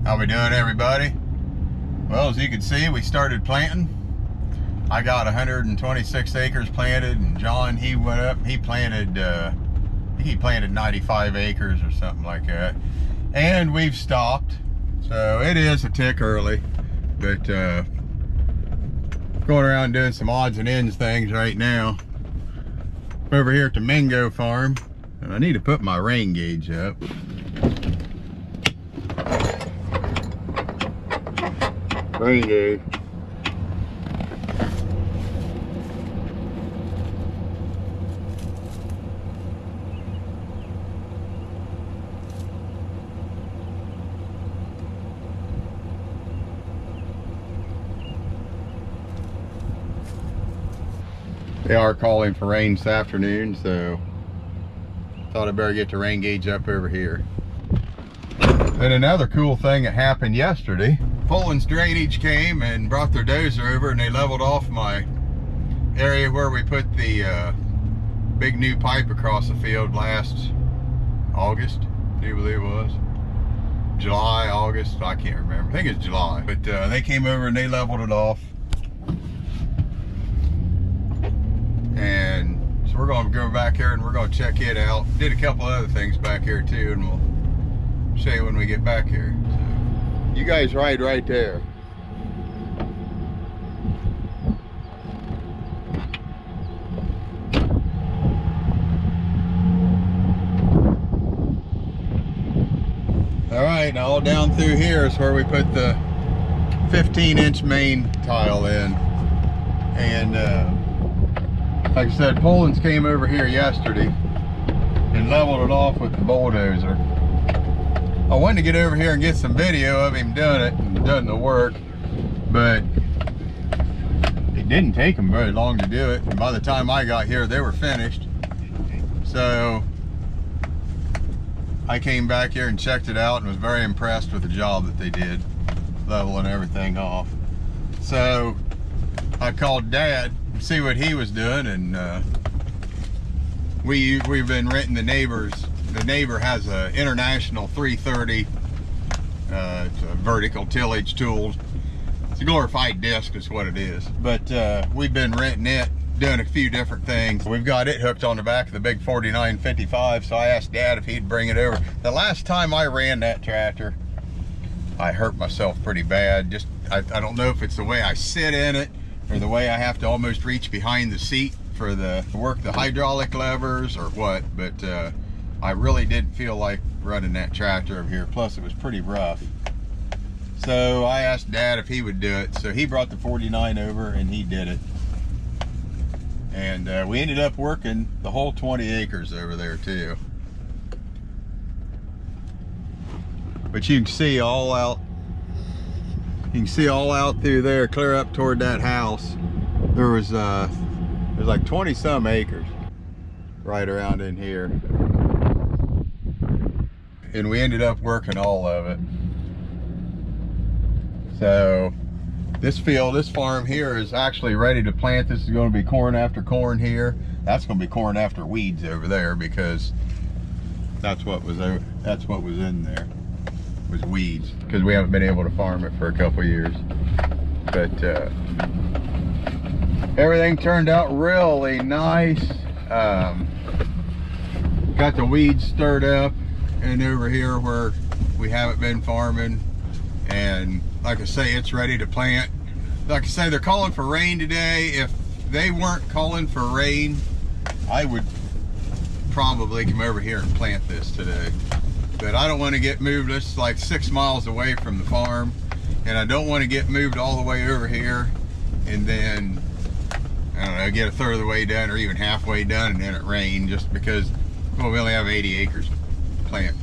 How we doing, everybody? Well, as you can see, we started planting. I got 126 acres planted, and John, he went up, he planted, I think he planted 95 acres or something like that. And we've stopped, so it is a tick early, but going around doing some odds and ends things right now. Over here at the Mingo farm, and I need to put my rain gauge up. Rain gauge. They are calling for rain this afternoon, so thought I'd better get the rain gauge up over here. And another cool thing that happened yesterday, Poland's drainage came and brought their dozer over, and they leveled off my area where we put the big new pipe across the field last August, do you believe it was? July, August, I can't remember. I think it's July. But they came over and they leveled it off. And so we're going to go back here and we're going to check it out. Did a couple other things back here too, and we'll show you when we get back here. So, you guys ride right there. All right, now all down through here is where we put the 15-inch main tile in. And like I said, Poland's came over here yesterday and leveled it off with the bulldozer. I wanted to get over here and get some video of him doing it and doing the work, but it didn't take him very long to do it. And by the time I got here, they were finished. So I came back here and checked it out and was very impressed with the job that they did, leveling everything off. So I called Dad to see what he was doing, and we've been renting the neighbors. The neighbor has an International 330. It's a vertical tillage tool. It's a glorified disc is what it is. But we've been renting it, doing a few different things. We've got it hooked on the back of the big 4955, so I asked Dad if he'd bring it over. The last time I ran that tractor, I hurt myself pretty bad. Just I don't know if it's the way I sit in it or the way I have to almost reach behind the seat for the work the hydraulic levers or what, but I really didn't feel like running that tractor over here. Plus it was pretty rough. So I asked Dad if he would do it. So he brought the 49 over and he did it. And we ended up working the whole 20 acres over there too. But you can see all out, through there, clear up toward that house. There's like 20 some acres right around in here. And we ended up working all of it. So this farm here is actually ready to plant. This is going to be corn after corn here. That's going to be corn after weeds over there, because that's what was in there, was weeds, because we haven't been able to farm it for a couple years. But everything turned out really nice. Got the weeds stirred up and over here where we haven't been farming, and like I say, it's ready to plant. Like I say, they're calling for rain today. If they weren't calling for rain, I would probably come over here and plant this today. But I don't want to get moved. It's like 6 miles away from the farm, and I don't want to get moved all the way over here and then, I don't know, get a third of the way done or even halfway done and then it rain, just because, well, we only have 80 acres to plant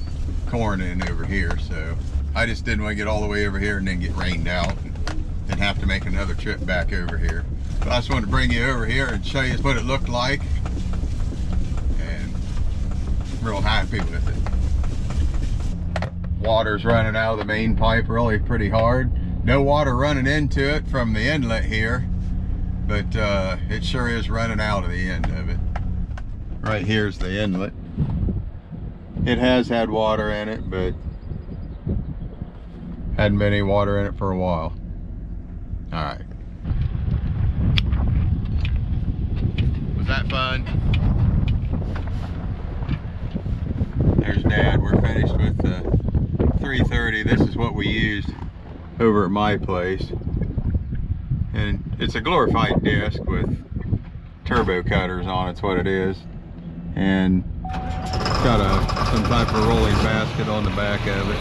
corn in over here. So I just didn't want to get all the way over here and then get rained out and have to make another trip back over here. But I just wanted to bring you over here and show you what it looked like, and I'm real happy with it. Water's running out of the main pipe really pretty hard. No water running into it from the inlet here, but it sure is running out of the end of it. Right here's the inlet. It has had water in it, but Hadn't been any water in it for a while. All right. Was that fun? There's Dad. We're finished with the 330. This is what we used over at my place. And it's a glorified disc with turbo cutters on, it's what it is. And it's got some type of rolling basket on the back of it.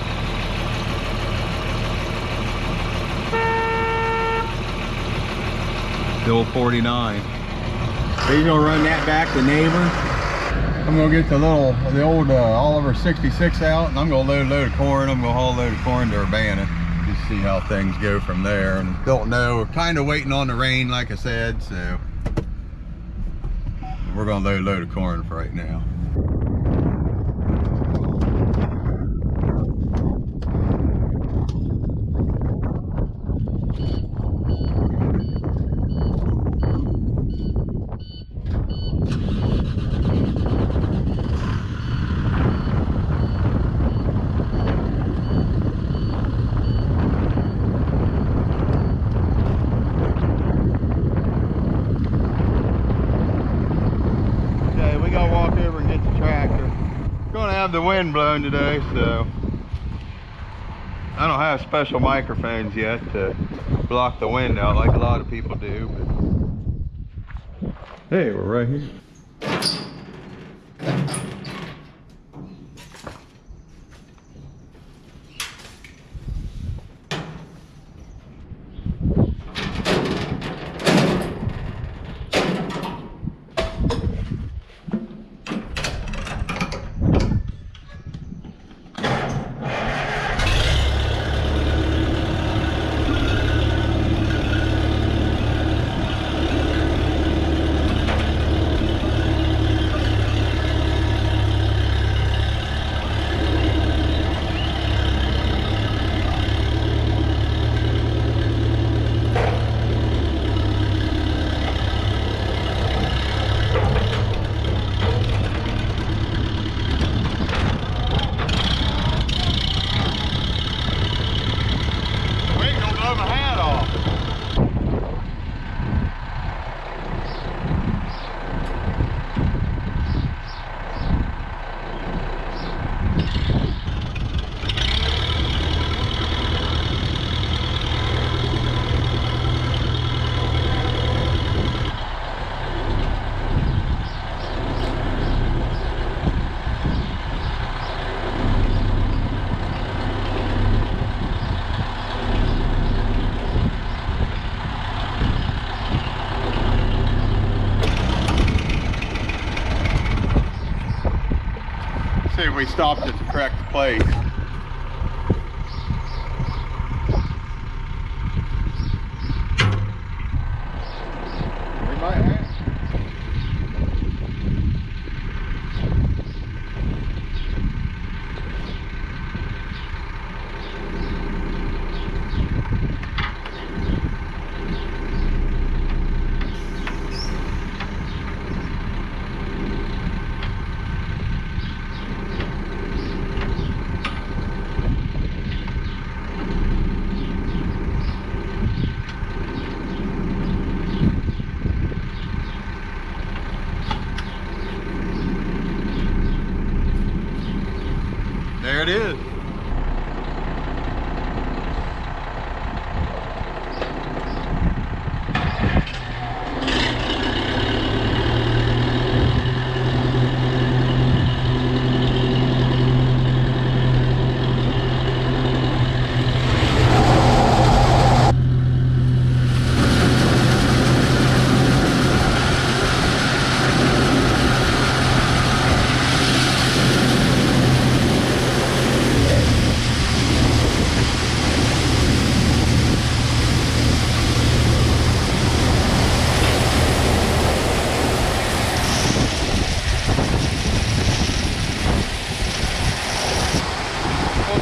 The old 49. Are you gonna run that back to neighbor? I'm gonna get the old Oliver 66 out, and I'm gonna load a load of corn. I'm gonna haul a load of corn to Urbana. Just see how things go from there. And don't know, we're kind of waiting on the rain, like I said, so we're gonna load a load of corn for right now. The wind blowing today, so I don't have special microphones yet to block the wind out like a lot of people do, but hey, we're right here. We stopped at the correct place. We might have. There it is.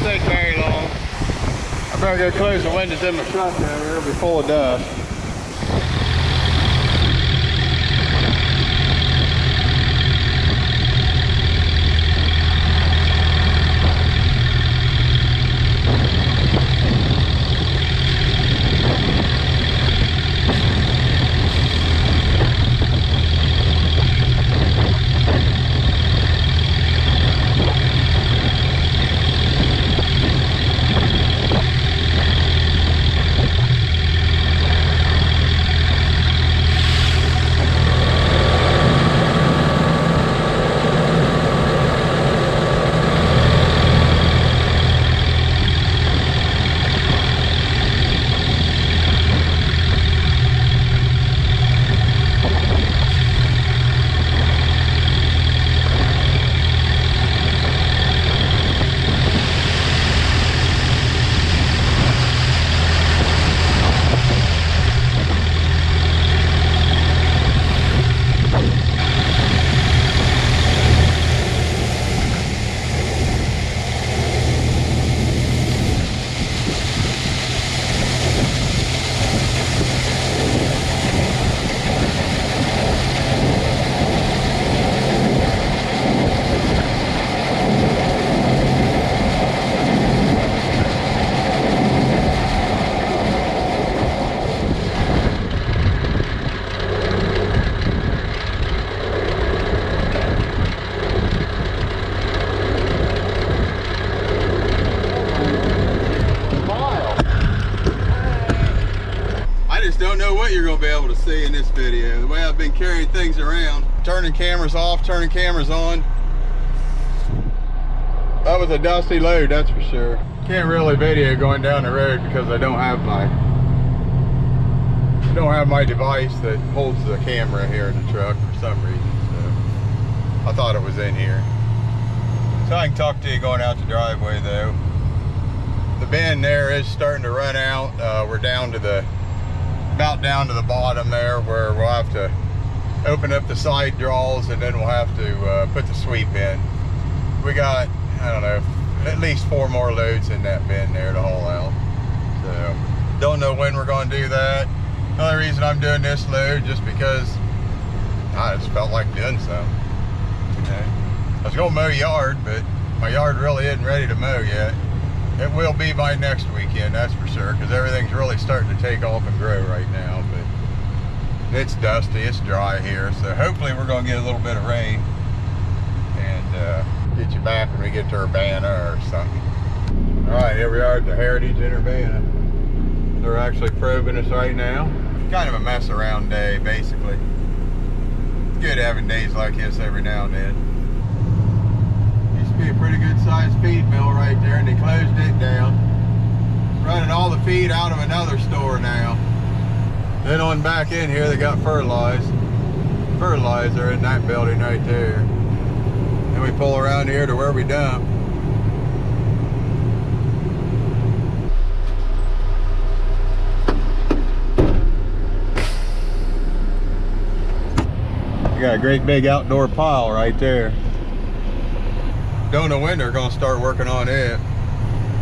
Take very long. I better go close the windows in my truck down here. It'll be full of dust. know what you're gonna be able to see in this video. The way I've been carrying things around, turning cameras off, turning cameras on. That was a dusty load, that's for sure. Can't really video going down the road because I don't have my device that holds the camera here in the truck for some reason. So I thought it was in here. So I can talk to you going out the driveway though. The bend there is starting to run out. We're down to about down to the bottom there, where we'll have to open up the side draws, and then we'll have to put the sweep in. We got, I don't know, at least 4 more loads in that bin there to haul out. So don't know when we're going to do that. The only reason I'm doing this load just because I just felt like doing something. Okay. I was going to mow yard, but my yard really isn't ready to mow yet. It will be by next weekend, that's for sure, because everything's really starting to take off and grow right now. But it's dusty, it's dry here, so hopefully we're going to get a little bit of rain and get you back when we get to Urbana or something. All right, here we are at the Heritage in Urbana. They're actually probing us right now. Kind of a mess around day, basically. It's good having days like this every now and then. Used to be a pretty good sized feed mill right there, and they closed it down. Running all the feed out of another store now. Then on back in here, they got fertilizer in that building right there. Then we pull around here to where we dump. We got a great big outdoor pile right there. Don't know when they're gonna start working on it.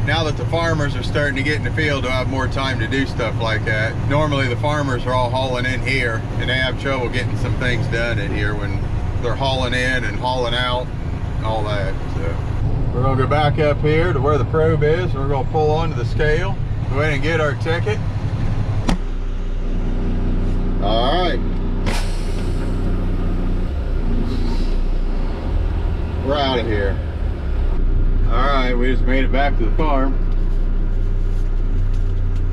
Now that the farmers are starting to get in the field, they'll have more time to do stuff like that. Normally the farmers are all hauling in here, and they have trouble getting some things done in here when they're hauling in and hauling out and all that. So we're gonna go back up here to where the probe is, and we're gonna pull onto the scale, go ahead and get our ticket. All right. We're out of here. Alright, we just made it back to the farm.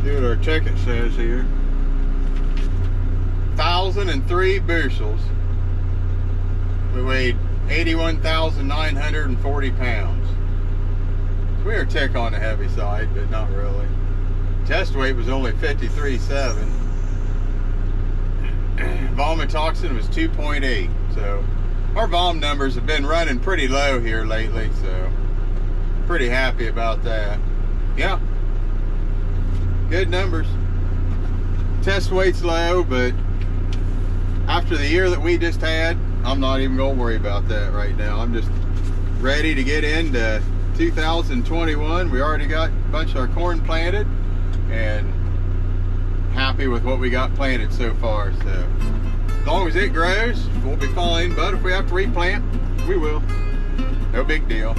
See what our ticket says here. 1,003 bushels. We weighed 81,940 pounds. So we were a tick on the heavy side, but not really. Test weight was only 53.7. Vomitoxin was 2.8. So our vom numbers have been running pretty low here lately, so pretty happy about that. Yeah, good numbers. Test weight's low, but after the year that we just had, I'm not even gonna worry about that right now. I'm just ready to get into 2021. We already got a bunch of our corn planted and happy with what we got planted so far. So as long as it grows, we'll be fine. But if we have to replant, we will. No big deal.